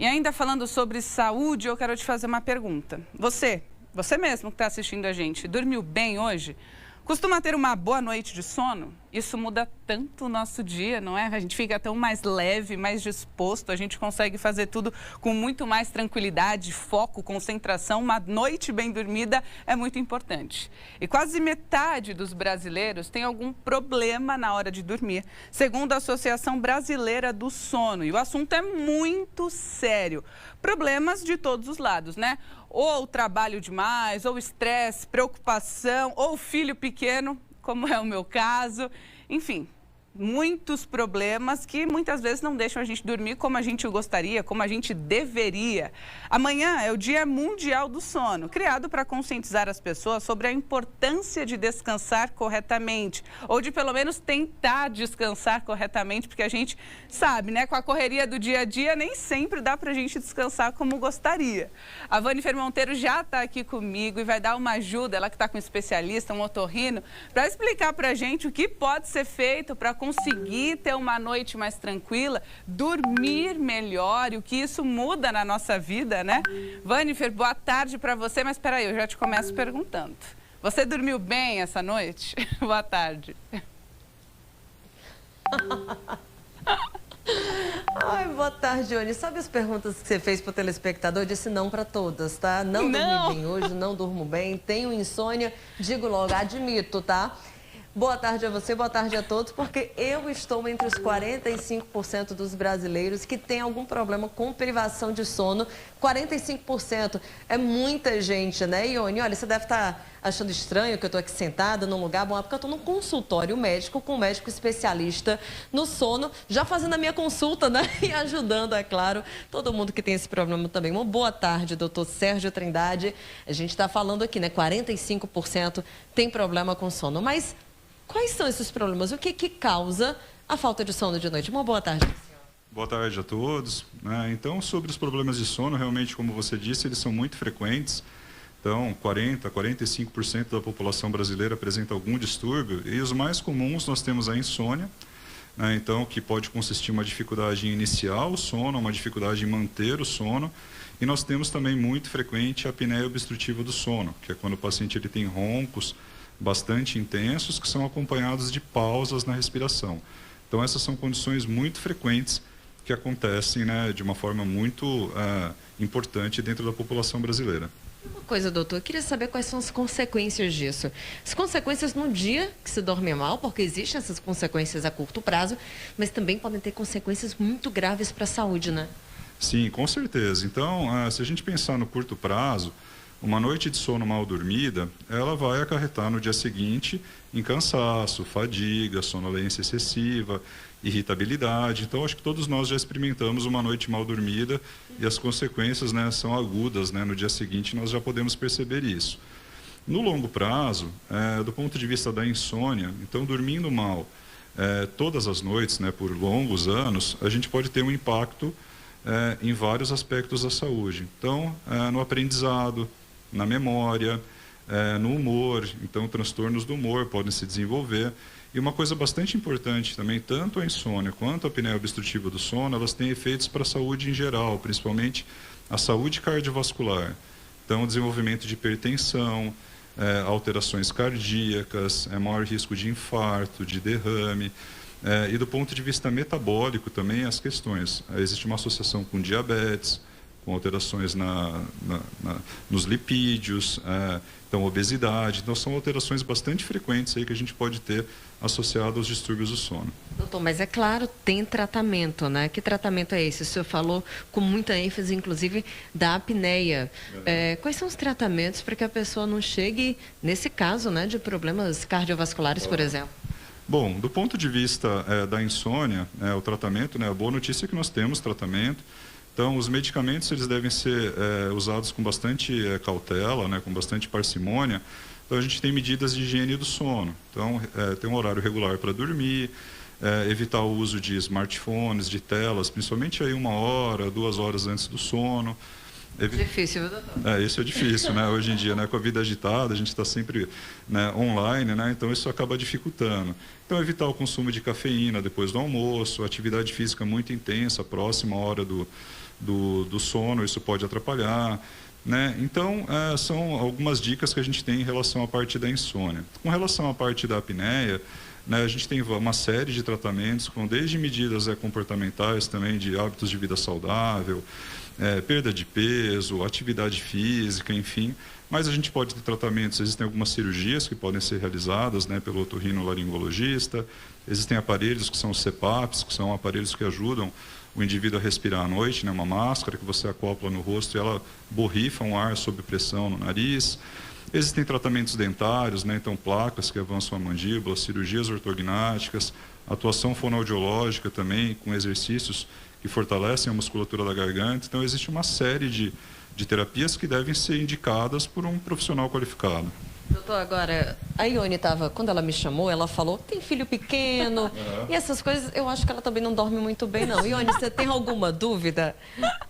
E ainda falando sobre saúde, eu quero te fazer uma pergunta. Você mesmo que está assistindo a gente, dormiu bem hoje? Costuma ter uma boa noite de sono? Isso muda tanto o nosso dia, não é? A gente fica tão mais leve, mais disposto, a gente consegue fazer tudo com muito mais tranquilidade, foco, concentração. Uma noite bem dormida é muito importante. E quase metade dos brasileiros tem algum problema na hora de dormir, segundo a Associação Brasileira do Sono. E o assunto é muito sério. Problemas de todos os lados, né? Ou trabalho demais, ou estresse, preocupação, ou filho pequeno, como é o meu caso. Enfim, muitos problemas que muitas vezes não deixam a gente dormir como a gente gostaria, como a gente deveria. Amanhã é o Dia Mundial do Sono, criado para conscientizar as pessoas sobre a importância de descansar corretamente, ou de pelo menos tentar descansar corretamente, porque a gente sabe, né, com a correria do dia a dia, nem sempre dá para a gente descansar como gostaria. A Vanifer Monteiro já está aqui comigo e vai dar uma ajuda, ela que está com um especialista, um otorrino, para explicar para a gente o que pode ser feito para conseguir ter uma noite mais tranquila, dormir melhor e o que isso muda na nossa vida, né? Vanifer, boa tarde para você, mas espera aí, eu já te começo perguntando. Você dormiu bem essa noite? Boa tarde. Ai, boa tarde, Oni. Sabe as perguntas que você fez para o telespectador? Eu disse não para todas, tá? Não dormi bem hoje, não durmo bem, tenho insônia, digo logo, admito, tá? Boa tarde a você, boa tarde a todos, porque eu estou entre os 45% dos brasileiros que tem algum problema com privação de sono. 45% é muita gente, né, Ione? Olha, você deve estar achando estranho que eu estou aqui sentada num lugar bom, é porque eu estou num consultório médico com um médico especialista no sono, já fazendo a minha consulta, né? E ajudando, é claro, todo mundo que tem esse problema também. Uma boa tarde, doutor Sérgio Trindade. A gente está falando aqui, né? 45% tem problema com sono, mas quais são esses problemas? O que causa a falta de sono de noite? Uma boa tarde. Boa tarde a todos. Então, sobre os problemas de sono, realmente, como você disse, eles são muito frequentes. Então, 45% da população brasileira apresenta algum distúrbio. E os mais comuns nós temos a insônia, né? Então, que pode consistir em uma dificuldade em iniciar o sono, uma dificuldade em manter o sono. E nós temos também muito frequente a apneia obstrutiva do sono, que é quando o paciente ele tem roncos bastante intensos que são acompanhados de pausas na respiração. Então, essas são condições muito frequentes que acontecem, né, de uma forma muito importante dentro da população brasileira. Uma coisa, doutor, eu queria saber quais são as consequências disso. As consequências no dia que se dorme mal, porque existem essas consequências a curto prazo, mas também podem ter consequências muito graves para a saúde, né? Sim, com certeza. Então, se a gente pensar no curto prazo, uma noite de sono mal dormida, ela vai acarretar no dia seguinte em cansaço, fadiga, sonolência excessiva, irritabilidade. Então, acho que todos nós já experimentamos uma noite mal dormida e as consequências, né, são agudas, né? No dia seguinte nós já podemos perceber isso. No longo prazo, do ponto de vista da insônia, então dormindo mal todas as noites, né, por longos anos, a gente pode ter um impacto em vários aspectos da saúde. Então, no aprendizado, na memória, no humor, então transtornos do humor podem se desenvolver. E uma coisa bastante importante também, tanto a insônia quanto a apneia obstrutiva do sono, elas têm efeitos para a saúde em geral, principalmente a saúde cardiovascular. Então, desenvolvimento de hipertensão, alterações cardíacas, maior risco de infarto, de derrame. E do ponto de vista metabólico também as questões. Existe uma associação com diabetes, com alterações nos lipídios, então obesidade. Então são alterações bastante frequentes aí que a gente pode ter associado aos distúrbios do sono. Doutor, mas é claro, tem tratamento, né? Que tratamento é esse? O senhor falou com muita ênfase, inclusive, da apneia. Quais são os tratamentos para que a pessoa não chegue, nesse caso, né, de problemas cardiovasculares, por exemplo? Bom, do ponto de vista da insônia, o tratamento, né, a boa notícia é que nós temos tratamento. Então, os medicamentos eles devem ser usados com bastante cautela, né, com bastante parcimônia. Então, a gente tem medidas de higiene do sono. Então, tem um horário regular para dormir, evitar o uso de smartphones, de telas, principalmente aí 1 hora, 2 horas antes do sono. Difícil, viu, doutor? Isso é difícil, né? Hoje em dia, né? Com a vida agitada, a gente está sempre, né, online, né? Então isso acaba dificultando. Então evitar o consumo de cafeína depois do almoço, atividade física muito intensa, próxima à hora do sono, isso pode atrapalhar, né? Então, são algumas dicas que a gente tem em relação à parte da insônia. Com relação à parte da apneia, né, a gente tem uma série de tratamentos, com desde medidas comportamentais também, de hábitos de vida saudável, perda de peso, atividade física, enfim. Mas a gente pode ter tratamentos, existem algumas cirurgias que podem ser realizadas, né, pelo otorrinolaringologista, existem aparelhos que são os CPAPs, que são aparelhos que ajudam o indivíduo a respirar à noite, né, uma máscara que você acopla no rosto e ela borrifa um ar sob pressão no nariz. Existem tratamentos dentários, né, então placas que avançam a mandíbula, cirurgias ortognáticas, atuação fonoaudiológica também, com exercícios que fortalecem a musculatura da garganta. Então, existe uma série de terapias que devem ser indicadas por um profissional qualificado. Doutor, agora, a Ione estava, quando ela me chamou, ela falou que tem filho pequeno e essas coisas, eu acho que ela também não dorme muito bem, não. Ione, você tem alguma dúvida?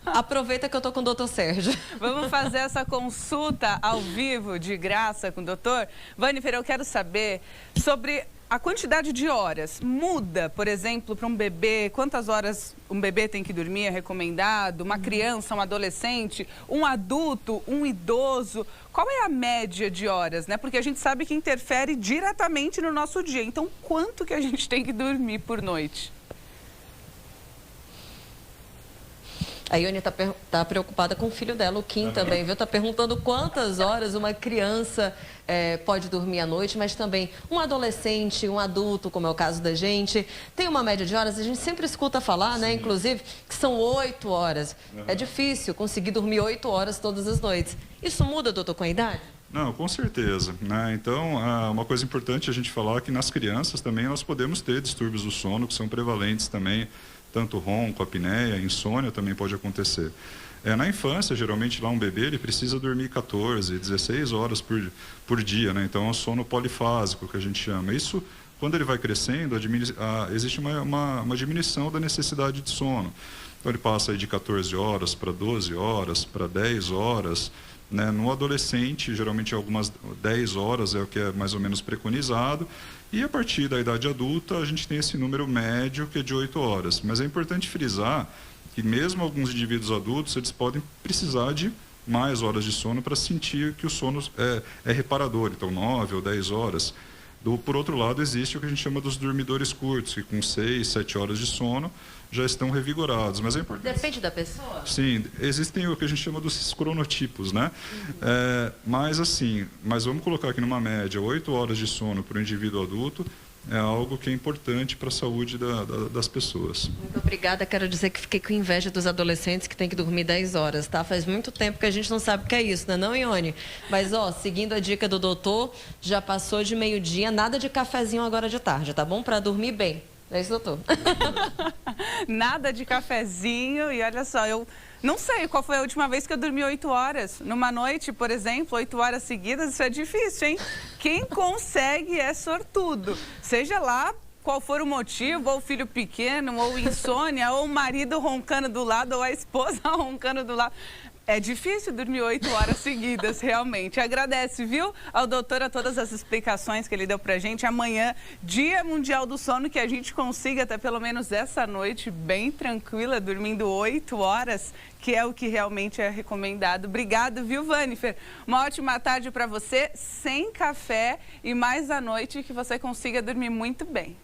Aproveita que eu estou com o doutor Sérgio. Vamos fazer essa consulta ao vivo, de graça, com o doutor. Vanifer, eu quero saber sobre a quantidade de horas. Muda, por exemplo, para um bebê, quantas horas um bebê tem que dormir, é recomendado? Uma criança, um adolescente, um adulto, um idoso? Qual é a média de horas, né? Porque a gente sabe que interfere diretamente no nosso dia. Então, quanto que a gente tem que dormir por noite? A Ione tá preocupada com o filho dela, o Kim também, viu? Tá perguntando quantas horas uma criança pode dormir à noite, mas também um adolescente, um adulto, como é o caso da gente. Tem uma média de horas, a gente sempre escuta falar, né? Inclusive, que são 8 horas. É difícil conseguir dormir 8 horas todas as noites. Isso muda, doutor, com a idade? Não, com certeza, né? Então, uma coisa importante a gente falar é que nas crianças também nós podemos ter distúrbios do sono, que são prevalentes também, tanto ronco, apneia, insônia também pode acontecer. Na infância, geralmente lá um bebê ele precisa dormir 14, 16 horas por dia, né? Então é um sono polifásico que a gente chama. Isso, quando ele vai crescendo, existe uma diminuição da necessidade de sono. Então ele passa aí de 14 horas para 12 horas, para 10 horas, né? No adolescente, geralmente algumas 10 horas é o que é mais ou menos preconizado. E a partir da idade adulta, a gente tem esse número médio, que é de 8 horas. Mas é importante frisar que mesmo alguns indivíduos adultos, eles podem precisar de mais horas de sono para sentir que o sono é reparador. Então, 9 ou 10 horas. Por outro lado, existe o que a gente chama dos dormidores curtos, que com 6, 7 horas de sono já estão revigorados. Mas é importante. Depende da pessoa? Sim, existem o que a gente chama dos cronotipos, né? Mas vamos colocar aqui numa média, 8 horas de sono para o indivíduo adulto é algo que é importante para a saúde das pessoas. Muito obrigada. Quero dizer que fiquei com inveja dos adolescentes que têm que dormir 10 horas, tá? Faz muito tempo que a gente não sabe o que é isso, né, não, Ione? Mas, ó, seguindo a dica do doutor, já passou de meio-dia, nada de cafezinho agora de tarde, tá bom? Para dormir bem. É isso, doutor? Nada de cafezinho. E olha só, eu não sei qual foi a última vez que eu dormi 8 horas. Numa noite, por exemplo, 8 horas seguidas, isso é difícil, hein? Quem consegue é sortudo. Seja lá qual for o motivo, ou filho pequeno, ou insônia, ou o marido roncando do lado, ou a esposa roncando do lado. É difícil dormir 8 horas seguidas, realmente. Agradece, viu, ao doutor, a todas as explicações que ele deu pra gente. Amanhã, Dia Mundial do Sono, que a gente consiga até pelo menos essa noite bem tranquila, dormindo 8 horas, que é o que realmente é recomendado. Obrigado, viu, Vanifer? Uma ótima tarde para você, sem café e mais à noite, que você consiga dormir muito bem.